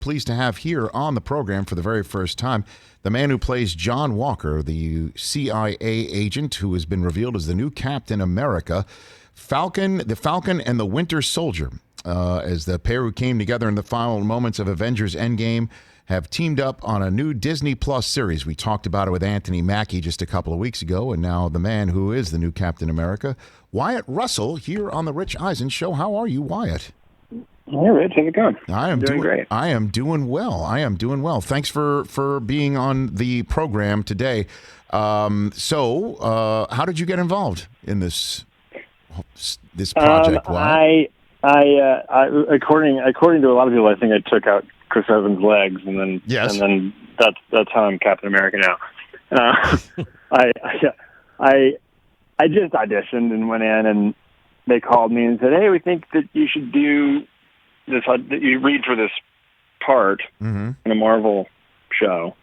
pleased to have here on the program for the very first time the man who plays John Walker, the CIA agent who has been revealed as the new Captain America, the Falcon and the Winter Soldier, as the pair who came together in the final moments of Avengers Endgame have teamed up on a new Disney Plus series. We talked about it with Anthony Mackie just a couple of weeks ago, and now the man who is the new Captain America, Wyatt Russell, here on the Rich Eisen Show. How are you, Wyatt? Hey, Rich, how's it going? I am doing great. I am doing well. Thanks for being on the program today. So, how did you get involved in this project? I according to a lot of people, I think I took out Chris Evans' legs, and then that's how I'm Captain America now. I just auditioned and went in, and they called me and said, "Hey, we think that you should do this. That you read for this part in a Marvel show."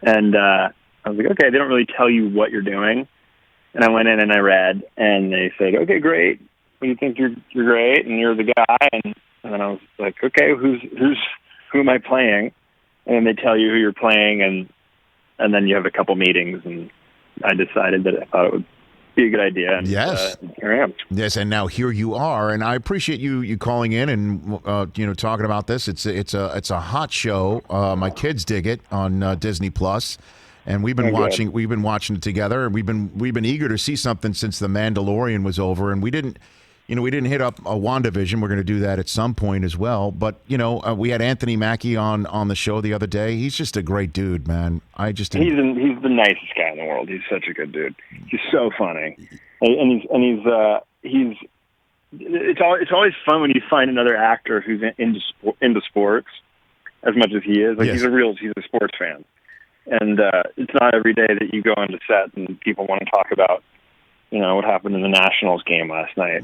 And I was like, "Okay." They don't really tell you what you're doing, and I went in and I read, and they said, "Okay, great. We think you're great, and you're the guy." And then I was like, "Okay, who am I playing?" And then they tell you who you're playing, and then you have a couple meetings, and I decided that I thought it would be a good idea. And, yes. Here I am. Yes, and now here you are, and I appreciate you calling in and talking about this. It's a hot show. My kids dig it on Disney Plus, and we've been watching it together, and we've been eager to see something since The Mandalorian was over, and we didn't hit up a WandaVision. We're going to do that at some point as well. But, we had Anthony Mackie on the show the other day. He's just a great dude, man. He's the nicest guy in the world. He's such a good dude. He's so funny. And it's always fun when you find another actor who's into sports as much as he is. Like, yes. He's a sports fan. And it's not every day that you go onto set and people want to talk about what happened in the Nationals game last night.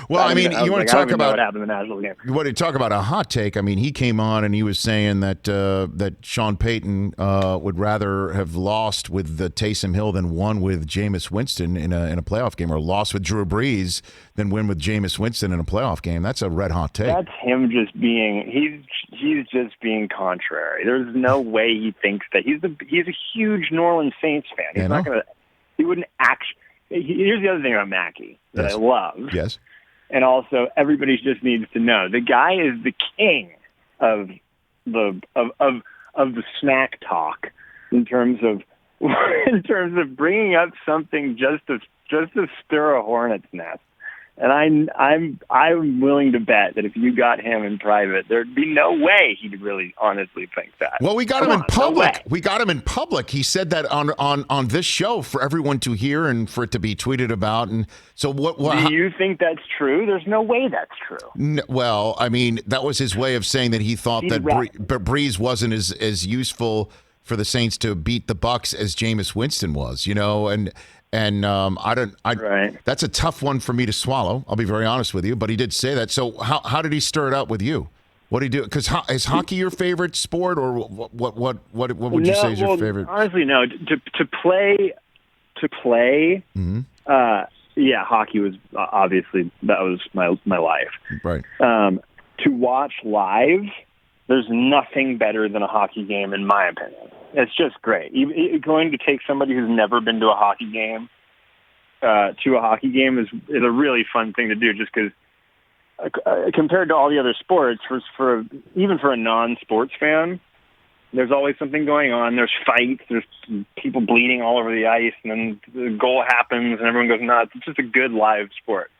Well, you want to talk about what happened in the Nationals game. You want to talk about a hot take? I mean, he came on and he was saying that Sean Payton would rather have lost with the Taysom Hill than won with Jameis Winston in a playoff game, or lost with Drew Brees than win with Jameis Winston in a playoff game. That's a red hot take. That's him just being he's just being contrary. There's no way he thinks that he's a huge New Orleans Saints fan. He's not gonna. He wouldn't actually. Here's the other thing about Mackie that I love. Yes. And also, everybody just needs to know the guy is the king of the snack talk in terms of bringing up something just to stir a hornet's nest. And I'm willing to bet that if you got him in private, there'd be no way he'd really honestly think that. Well, we got him in public. We got him in public. He said that on this show for everyone to hear and for it to be tweeted about. And so, what do you think that's true? There's no way that's true. Well, I mean, that was his way of saying that he thought that Breeze wasn't as useful for the Saints to beat the Bucs as Jameis Winston was. Right. That's a tough one for me to swallow. I'll be very honest with you, but he did say that. So how did he stir it up with you? What did he do? Because is hockey your favorite sport, or what would you say is your favorite? Honestly, no. To play. Mm-hmm. Yeah, hockey was obviously that was my life. Right. To watch live, there's nothing better than a hockey game, in my opinion. It's just great. Going to take somebody who's never been to a hockey game to a hockey game is a really fun thing to do, just because compared to all the other sports, even for a non-sports fan, there's always something going on. There's fights. There's people bleeding all over the ice, and then the goal happens, and everyone goes nuts. It's just a good live sport.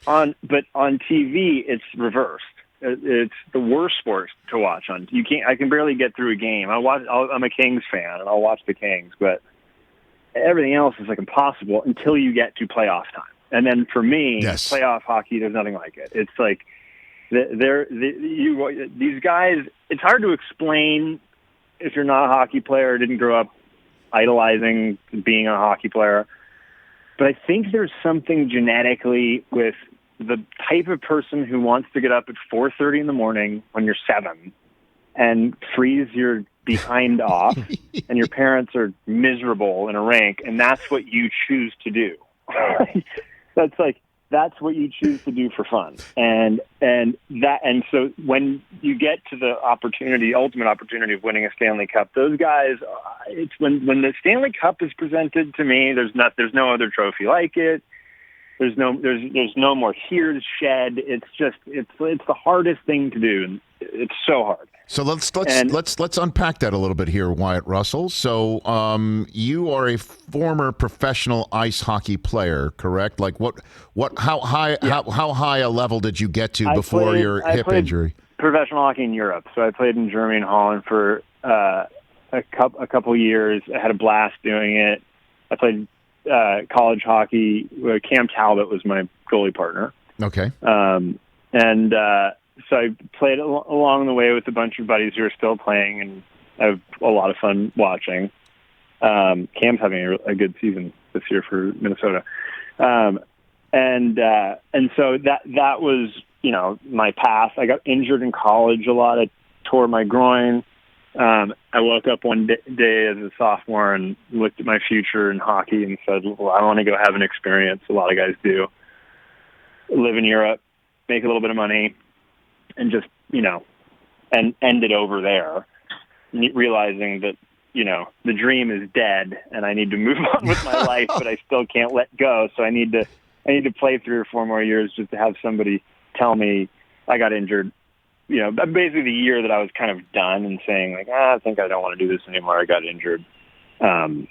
But on TV, it's reversed. It's the worst sport to watch on. I can barely get through a game. I'm a Kings fan, and I'll watch the Kings, but everything else is like impossible until you get to playoff time. And then for me, playoff hockey, there's nothing like it. It's like these guys. It's hard to explain if you're not a hockey player or didn't grow up idolizing being a hockey player. But I think there's something genetically with the type of person who wants to get up at 4:30 in the morning when you're 7 and freeze your behind off, and your parents are miserable in a rink, and that's what you choose to do. That's like that's what you choose to do for fun. And so when you get to the ultimate opportunity of winning a Stanley Cup, those guys, it's when the Stanley Cup is presented to me, there's no other trophy like it. There's no more tears shed. It's the hardest thing to do, and it's so hard. So let's unpack that a little bit here, Wyatt Russell. So you are a former professional ice hockey player, correct? Like how high a level did you get to before your hip injury? Professional hockey in Europe. So I played in Germany and Holland for a couple years. I had a blast doing it. I played college hockey. Cam Talbot was my goalie partner. Okay. So I played along the way with a bunch of buddies who are still playing, and I have a lot of fun watching. Cam's having a good season this year for Minnesota. And so that was, my past. I got injured in college a lot. I tore my groin. I woke up one day as a sophomore and looked at my future in hockey and said, well, I want to go have an experience. A lot of guys do. Live in Europe, make a little bit of money, and just, and end it over there, realizing that, the dream is dead and I need to move on with my life, but I still can't let go. So I need to play 3 or 4 more years just to have somebody tell me I got injured. Basically the year that I was kind of done and saying like, I think I don't want to do this anymore. I got injured. I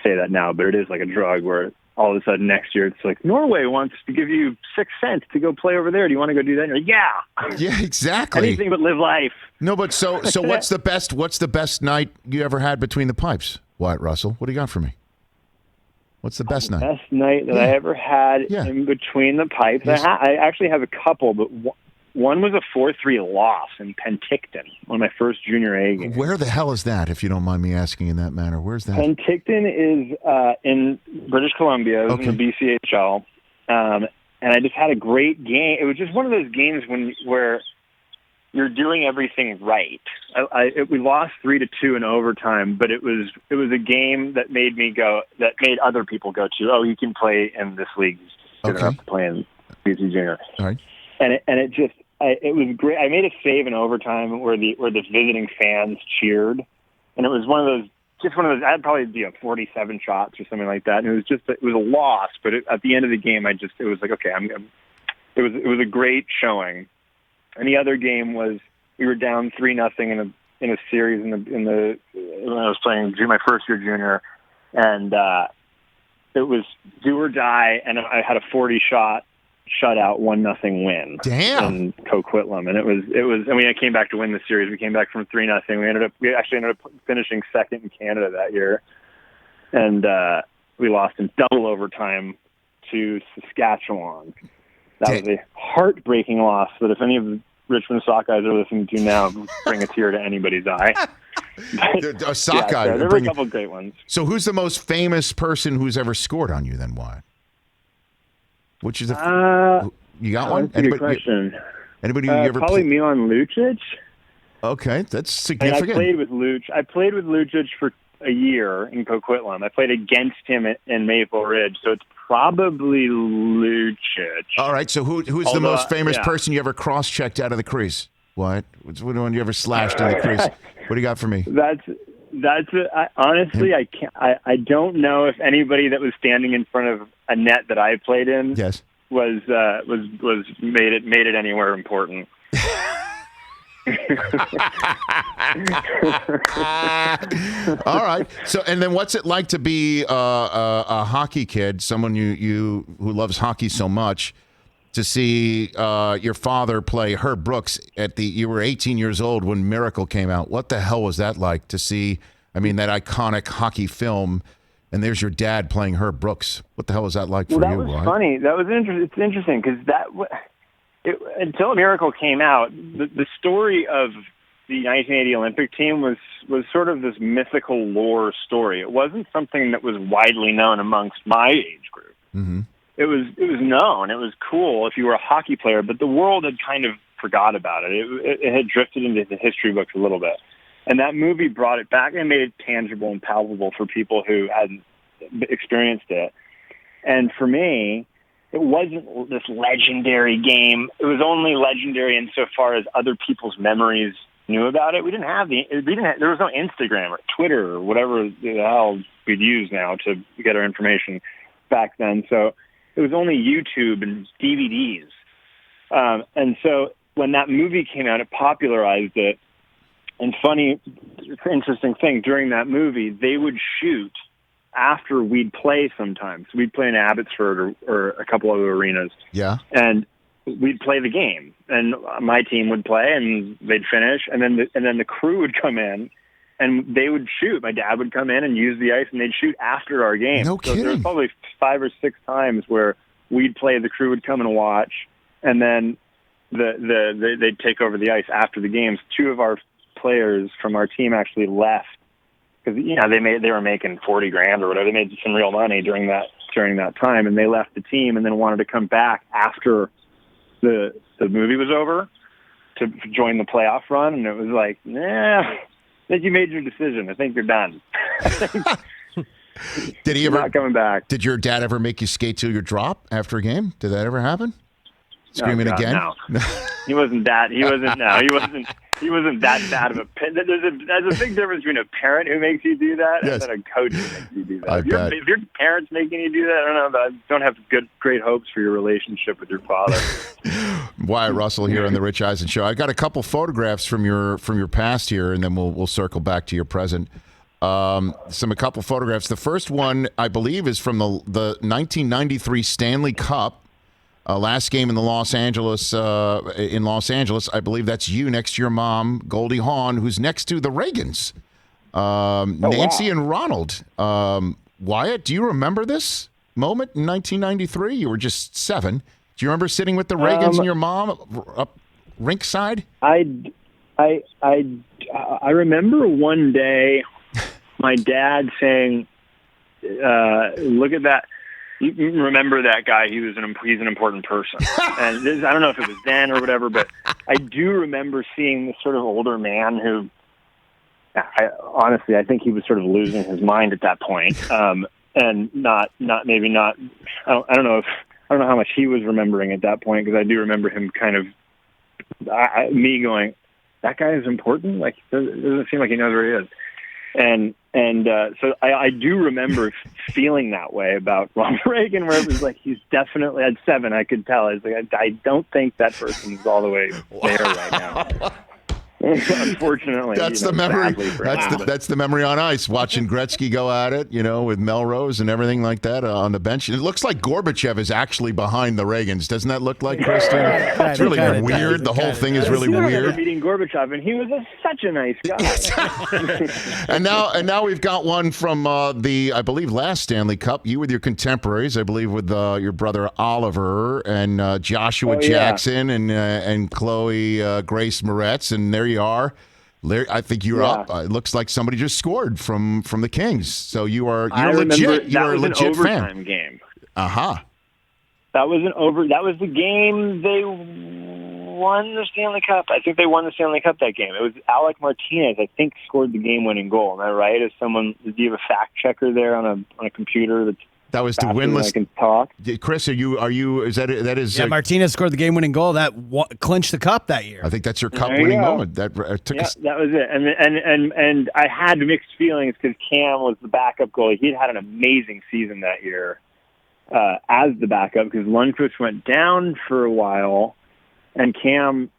say that now, but it is like a drug where all of a sudden next year it's like, Norway wants to give you 6 cents to go play over there. Do you want to go do that? And you're like, yeah. Yeah, exactly. Anything but live life. No, but so what's the best night you ever had between the pipes, Wyatt Russell? What do you got for me? What's the best night? Best night that I ever had in between the pipes. Yes. I actually have a couple, but one was a 4-3 loss in Penticton, one of my first junior A games. Where the hell is that, if you don't mind me asking in that manner? Where's that? Penticton is in British Columbia. It was in the BCHL. And I just had a great game. It was just one of those games where you're doing everything right. We lost 3-2 in overtime, but it was a game that made other people go to, oh, you can play in this league. You don't have to play in BC Junior. All right. And it was great. I made a save in overtime where the visiting fans cheered, and it was one of those. I had probably 47 shots or something like that, and it was a loss. But at the end of the game, it was like, okay, it was a great showing. And the other game was we were down 3-0 in a series when I was playing my first year junior, and it was do or die, and I had a 40-shot shutout 1-0 win. Damn. In Coquitlam, and it was. I mean, I came back to win the series. We came back from 3-0. We actually ended up finishing second in Canada that year, and we lost in double overtime to Saskatchewan. That was a heartbreaking loss that if any of the Richmond Sockeyes are listening to now, bring a tear to anybody's eye. A Sockeye. There were a couple of great ones. So who's the most famous person who's ever scored on you then, Wyatt? Which is you got one? That's a good question. Anybody you ever probably Milan Lucic. Okay, that's significant. And I played with Lucic for a year in Coquitlam. I played against him in Maple Ridge, so it's probably Lucic. All right, so who's the most famous person you ever cross-checked out of the crease? What? What's the one you ever slashed in the crease? What do you got for me? Honestly, I can't. I don't know if anybody that was standing in front of a net that I played in was made it anywhere important. All right. So, and then what's it like to be a hockey kid, someone who loves hockey so much, to see your father play Herb Brooks you were 18 years old when Miracle came out. What the hell was that like to see? I mean, that iconic hockey film, and there's your dad playing Herb Brooks. What the hell was that like for you? That was funny. That was It's interesting because until Miracle came out, the story of the 1980 Olympic team was sort of this mythical lore story. It wasn't something that was widely known amongst my age group. Mm-hmm. It was known. It was cool if you were a hockey player, but the world had kind of forgot about it. It had drifted into the history books a little bit. And that movie brought it back and made it tangible and palpable for people who hadn't experienced it. And for me, it wasn't this legendary game. It was only legendary insofar as other people's memories knew about it. There was no Instagram or Twitter or whatever the hell we'd use now to get our information back then. So it was only YouTube and DVDs. And so when that movie came out, it popularized it. And interesting thing, during that movie, they would shoot after we'd play sometimes. We'd play in Abbotsford or a couple other arenas. Yeah. And we'd play the game. And my team would play, and they'd finish. And then the crew would come in, and they would shoot. My dad would come in and use the ice, and they'd shoot after our game. No kidding. So there was probably 5 or 6 times where we'd play, the crew would come and watch, and then they'd take over the ice after the games. 2 of our players from our team actually left because they were making $40,000 or whatever. They made some real money during that time, and they left the team and then wanted to come back after the movie was over to join the playoff run. And it was like, I think you made your decision. I think you're done. Did he ever not coming back? Did your dad ever make you skate till your drop after a game? Did that ever happen? Screaming again? No. He wasn't that. He wasn't that bad of a parent. There's a big difference between a parent who makes you do that and then a coach who makes you do that. If your parents making you do that, I don't know, but I don't have great hopes for your relationship with your father. Wyatt Russell here on the Rich Eisen Show. I got a couple photographs from your past here, and then we'll circle back to your present. A couple photographs. The first one, I believe, is from the 1993 Stanley Cup. Last game in Los Angeles. I believe that's you next to your mom, Goldie Hawn, who's next to the Reagans, Nancy and Ronald. Wyatt, do you remember this moment in 1993? You were just 7. Do you remember sitting with the Reagans and your mom up rink side? I remember one day my dad saying, "Look at that." You remember that guy? He's an important person. And I don't know if it was then or whatever, but I do remember seeing this sort of older man who, honestly, I think he was sort of losing his mind at that point. And not. I don't know how much he was remembering at that point, because I do remember him kind of me going, "That guy is important. Like, it doesn't seem like he knows where he is." So I do remember feeling that way about Ronald Reagan, where it was like, he's definitely, at 7, I could tell. I was like, I don't think that person's all the way there right now. Unfortunately, that's the memory. That's the memory on ice. Watching Gretzky go at it, with Melrose and everything like that on the bench. It looks like Gorbachev is actually behind the Reagans. Doesn't that look like, Kristen? It's really weird. The whole thing is really weird. I remember meeting Gorbachev, and he was such a nice guy. and now we've got one from I believe, last Stanley Cup. You with your contemporaries, I believe, with your brother Oliver and Joshua Jackson and Chloe Grace Moretz, and there you are. I think you're up. It looks like somebody just scored from the Kings. So you're legit. You're a legit fan. That was an overtime game. That was the game they won the Stanley Cup. I think they won the Stanley Cup that game. It was Alec Martinez, I think, scored the game-winning goal. Am I right? Do you have a fact checker there on a computer that was the winless? I can talk. Chris, are you? Is that is? Yeah, Martinez scored the game-winning goal that clinched the cup that year. I think that's your cup-winning moment. That took us. That was it. And I had mixed feelings because Cam was the backup goalie. He'd had an amazing season that year as the backup, because Lundqvist went down for a while, and Cam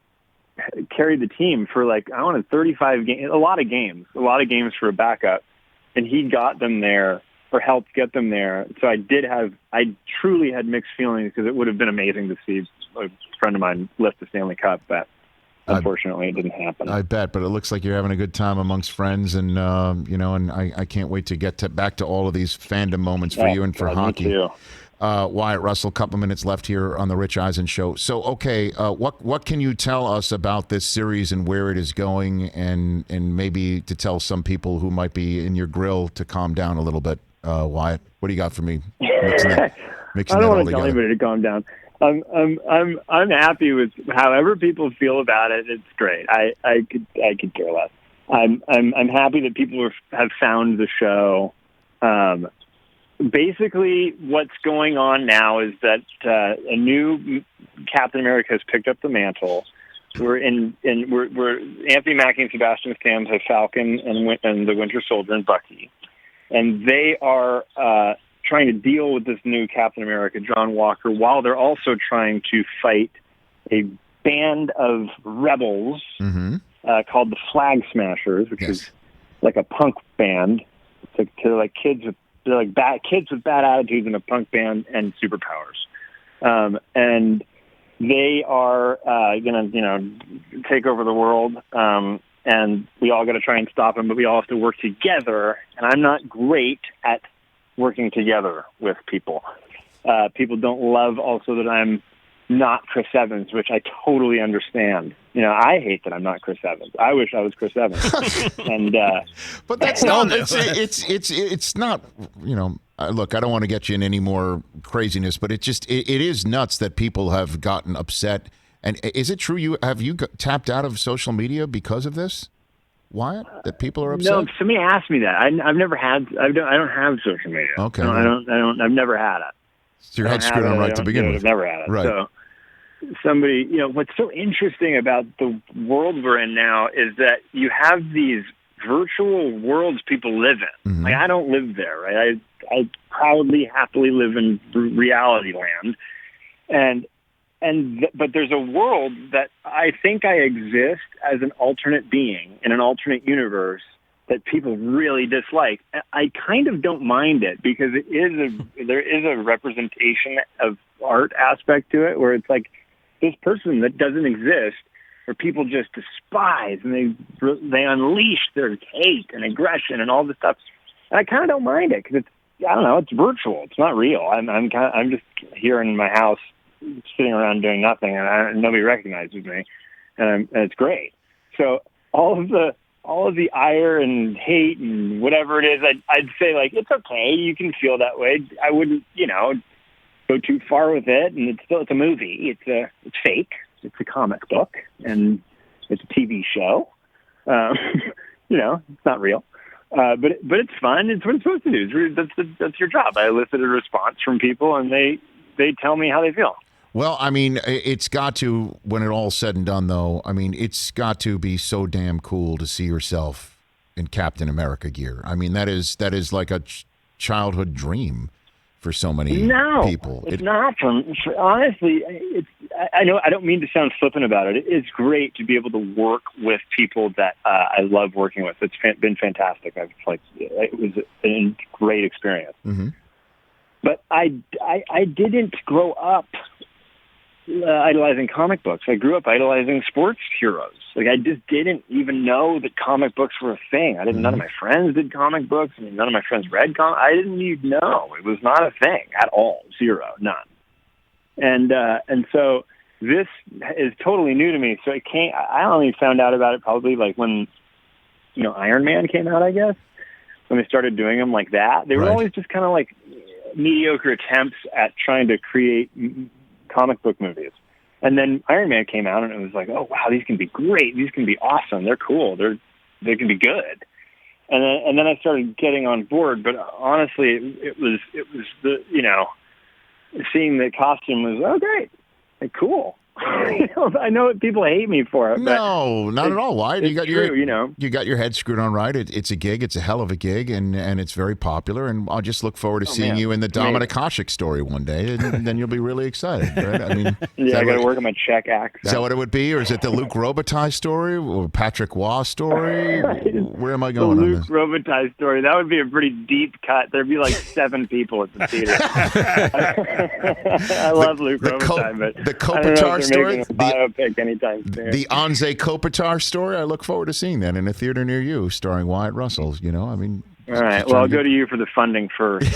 carried the team for 35 games, a lot of games for a backup, and he got them there, or helped get them there. So I truly had mixed feelings, because it would have been amazing to see a friend of mine lift the Stanley Cup, but unfortunately it didn't happen. I bet, but it looks like you're having a good time amongst friends, and and I can't wait to get back to all of these fandom moments for you and for hockey. Me too. Wyatt Russell, a couple minutes left here on the Rich Eisen Show. So, okay, what can you tell us about this series and where it is going, and maybe to tell some people who might be in your grill to calm down a little bit? Wyatt, what do you got for me? Mixing I don't want to tell anybody to calm down. I'm happy with however people feel about it. It's great. I could care less. I'm happy that people have found the show. basically what's going on now is that a new Captain America has picked up the mantle. We're Anthony Mackie and Sebastian Stan have Falcon and the Winter Soldier and Bucky, and they are trying to deal with this new Captain America, John Walker, while they're also trying to fight a band of rebels called the Flag Smashers, which is like a punk band. They're like kids with bad attitudes in a punk band and superpowers, and they are going to take over the world. And we all got to try and stop them, but we all have to work together. And I'm not great at working together with people. People don't love also that I'm not Chris Evans, which I totally understand. I hate that I'm not Chris Evans. I wish I was Chris Evans. And but that's not. It's not. Look, I don't want to get you in any more craziness, but it is nuts that people have gotten upset. And is it true have you tapped out of social media because of this, Wyatt? That people are upset? No, somebody asked me that. I've never had. I don't have social media. Okay. No, I don't. I've never had it. So your head's screwed on right to begin with. I've never had it. Right. So somebody, what's so interesting about the world we're in now is that you have these virtual worlds people live in. Mm-hmm. Like, I don't live there, right? I proudly, happily live in reality land, but there's a world that I think I exist as an alternate being in an alternate universe that people really dislike. I kind of don't mind it because there is a representation of art aspect to it where it's like this person that doesn't exist, where people just despise and they unleash their hate and aggression and all this stuff. And I kind of don't mind it because it's virtual. It's not real. I'm just here in my house sitting around doing nothing, and nobody recognizes me, and it's great. So all of the ire and hate and whatever it is, I'd say, like, it's okay. You can feel that way. I wouldn't, go too far with it. And it's a movie. It's fake. It's a comic book, and it's a TV show. It's not real. But it's fun. It's what it's supposed to do. That's your job. I elicit a response from people, and they tell me how they feel. Well, I mean, it's got to, when it all's said and done, though, I mean, it's got to be so damn cool to see yourself in Captain America gear. I mean, that is like a childhood dream for so many people. It's not. Honestly, I know I don't mean to sound flippant about it. It's great to be able to work with people that I love working with. It's been fantastic. It was a great experience. Mm-hmm. But I didn't grow up idolizing comic books. I grew up idolizing sports heroes. Like, I just didn't even know that comic books were a thing. None of my friends did comic books. None of my friends read comics. I didn't even know. It was not a thing at all. Zero. None. And so this is totally new to me. So I only found out about it probably like when, Iron Man came out, I guess, when they started doing them like that. They were always just kind of like mediocre attempts at trying to create comic book movies. And then Iron Man came out, and it was like, oh wow, these can be great. These can be awesome. They're cool. They can be good. And then I started getting on board. But honestly, it was the seeing the costume was great, like, cool. I know people hate me for it. No, not at all. Why? You got you got your head screwed on right. It's a gig. It's a hell of a gig, and it's very popular. And I'll just look forward to seeing you in the Dominic Hasek story one day, and then you'll be really excited. Right? I mean, I got to work on my Czech accent. Is that what it would be, or is it the Luke Robitaille story or Patrick Waugh story? Where am I going? The Luke Robitaille story. That would be a pretty deep cut. There'd be like 7 people at the theater. I love Luke Robitaille, but the Kopitar story. Biopic anytime soon. The Anze Kopitar story. I look forward to seeing that in a theater near you, starring Wyatt Russell. I mean. All right. Well, I'll go to you for the funding first.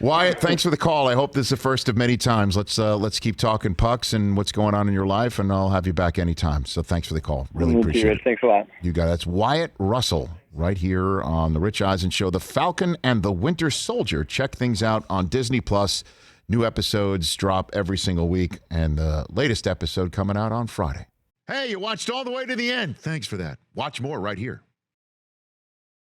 Wyatt, thanks for the call. I hope this is the first of many times. Let's keep talking pucks and what's going on in your life, and I'll have you back anytime. So thanks for the call. Really appreciate it. Thanks a lot. You got it. That's Wyatt Russell right here on the Rich Eisen Show. The Falcon and the Winter Soldier. Check things out on Disney Plus. New episodes drop every single week, and the latest episode coming out on Friday. Hey, you watched all the way to the end. Thanks for that. Watch more right here.